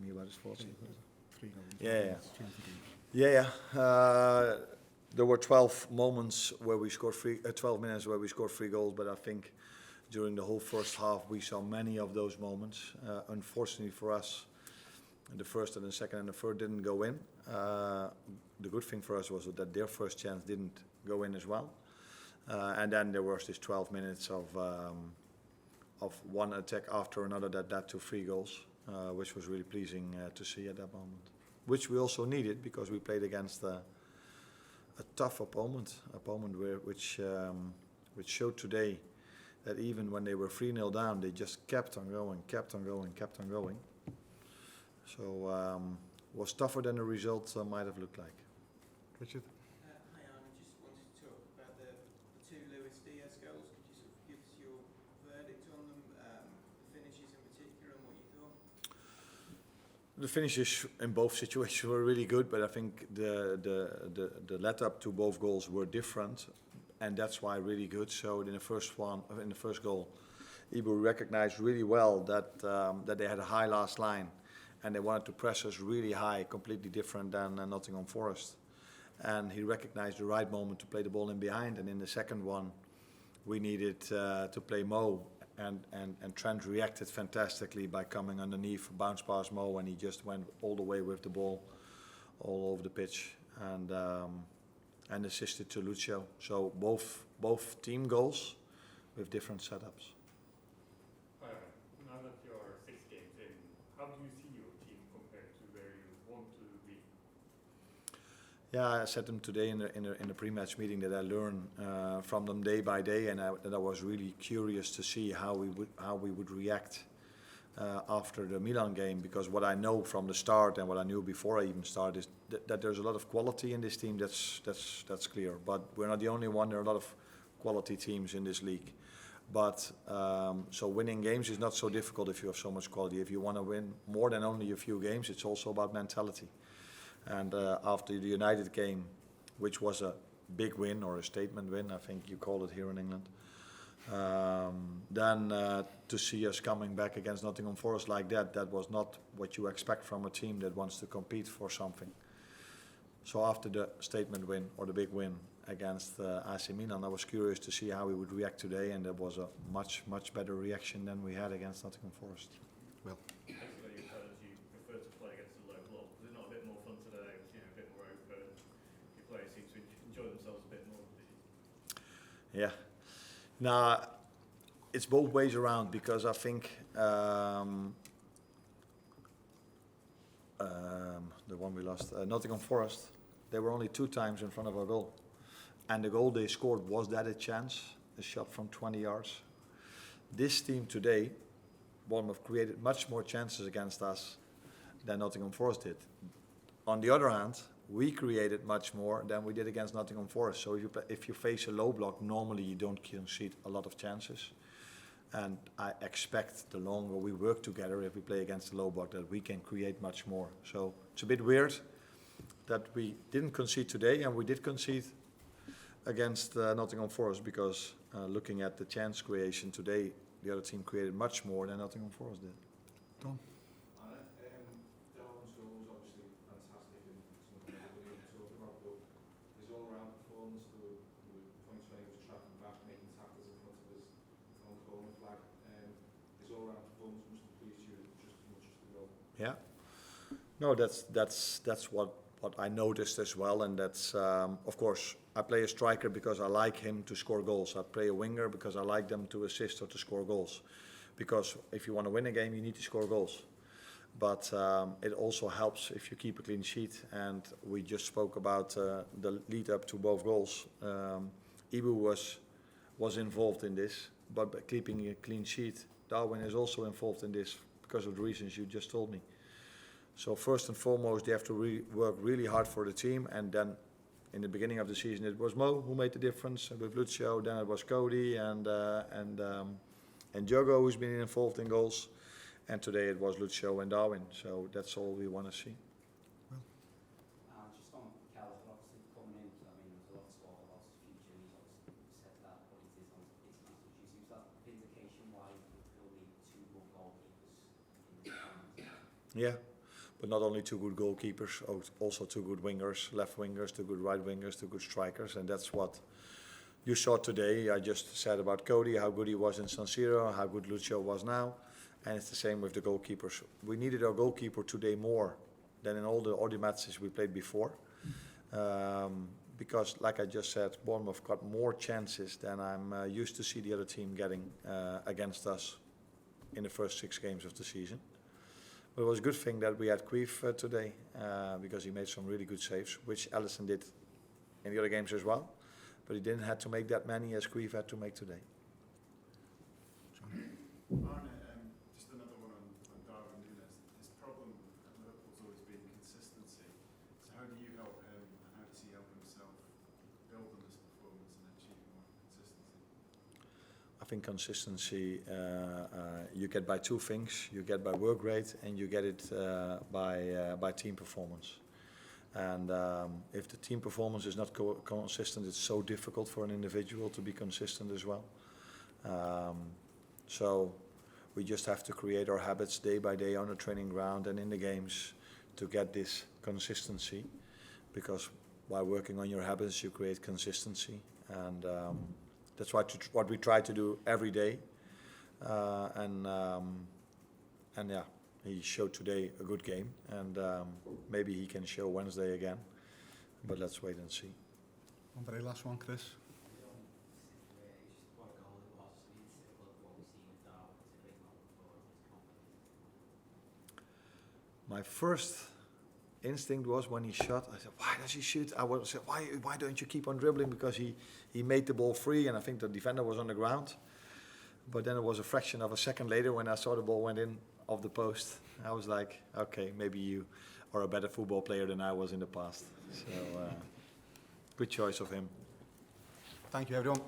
asking me about his thoughts. 3 goals. Yeah. Change the game. Yeah. There were 12 moments where we scored 12 minutes where we scored 3 goals, but I think during the whole first half we saw many of those moments. Unfortunately for us, the first and the second and the third didn't go in. The good thing for us was that their first chance didn't go in as well. And then there was this 12 minutes of one attack after another that led to 3 goals, which was really pleasing to see at that moment. Which we also needed because we played against a tough opponent which showed today that even when they were 3-0 down, they just kept on going. So was tougher than the result might have looked like. Richard? Hi Arne, just wanted to talk about the 2 Diaz goals. Could you sort of give us your verdict on them, the finishes in particular, and what you thought? The finishes in both situations were really good, but I think the let up to both goals were different, and that's why really good. So in the first goal, Ibu recognized really well that they had a high last line, and they wanted to press us really high, completely different than Nottingham Forest. And he recognized the right moment to play the ball in behind. And in the second one, we needed to play Mo, and Trent reacted fantastically by coming underneath, bounce past Mo, and he just went all the way with the ball all over the pitch and assisted to Lucio. So both team goals with different setups. Now that you're 6 games in, how do you see your team compared to where you want to be? Yeah, I said them today in the pre-match meeting that I learn from them day by day, and that I was really curious to see how we would react after the Milan game, because what I know from the start and what I knew before I even started is that there's a lot of quality in this team. That's clear. But we're not the only one. There are a lot of quality teams in this league. But so winning games is not so difficult if you have so much quality. If you want to win more than only a few games, it's also about mentality. And after the United game, which was a big win or a statement win, I think you call it here in England, then to see us coming back against Nottingham Forest like that was not what you expect from a team that wants to compete for something. So after the statement win or the big win against AC Milan, I was curious to see how we would react today, and there was a much better reaction than we had against Nottingham Forest. Well, Basically, you said that you prefer to play against a low block. Was it not a bit more fun today? A bit more open. Your players seem to enjoy themselves a bit more. Yeah. Now, it's both ways around, because I think the one we lost, Nottingham Forest, they were only 2 times in front of our goal. And the goal they scored, was that a chance? A shot from 20 yards. This team today, Bournemouth, created much more chances against us than Nottingham Forest did. On the other hand, we created much more than we did against Nottingham Forest. So if you face a low block, normally you don't concede a lot of chances. And I expect the longer we work together, if we play against a low block, that we can create much more. So it's a bit weird that we didn't concede today, and we did concede against Nottingham Forest, because looking at the chance creation today, the other team created much more than Nottingham Forest did. Tom? Darwin's goal was obviously fantastic and something that we didn't talk about, but his all-round performance, the points when he was tracking back, making tackles in front of his own corner flag, his all-round performance must have pleased you just as much as the goal. Yeah. No, that's what I noticed as well, and that's of course I play a striker because I like him to score goals. I play a winger because I like them to assist or to score goals. Because if you want to win a game, you need to score goals. But it also helps if you keep a clean sheet. And we just spoke about the lead up to both goals. Ibu was involved in this, but by keeping a clean sheet, Darwin is also involved in this because of the reasons you just told me. So first and foremost, they have to work really hard for the team, and then in the beginning of the season it was Mo who made the difference with Lucio, then it was Cody and Diogo who's been involved in goals, and today it was Lucio and Darwin, so that's all we want to see. Just on Kelleher, obviously coming in, I mean, there's a lot of talk about his future, and he's obviously said that, but it is on international duty. Is that vindication why he'll need 2 more goalkeepers in the tournament? Yeah. But not only two good goalkeepers, also two good wingers, left wingers, two good right wingers, two good strikers, and that's what you saw today. I just said about Cody, how good he was in San Siro, how good Lucio was now, and it's the same with the goalkeepers. We needed our goalkeeper today more than in all the other matches we played before. Because, like I just said, Bournemouth got more chances than I'm used to see the other team getting against us in the first 6 games of the season. But it was a good thing that we had Queef today, because he made some really good saves, which Alisson did in the other games as well. But he didn't have to make that many as Queef had to make today. Arne, just another one on Darwin Núñez. His problem at Liverpool's always been consistency. So how do you help him, and how does he help himself build on this performance and achieve more consistency? I think consistency you get by 2 things. You get by work rate, and you get it by team performance. And if the team performance is not consistent, it's so difficult for an individual to be consistent as well. So we just have to create our habits day by day on the training ground and in the games to get this consistency. Because by working on your habits, you create consistency. And that's what we try to do every day. And yeah, he showed today a good game. And maybe he can show Wednesday again. But let's wait and see. One very last one, Chris. My first instinct was when he shot, I said, why does he shoot? I would say, why don't you keep on dribbling? Because he made the ball free, and I think the defender was on the ground. But then it was a fraction of a second later when I saw the ball went in off the post. I was like, okay, maybe you are a better football player than I was in the past. So, good choice of him. Thank you, everyone.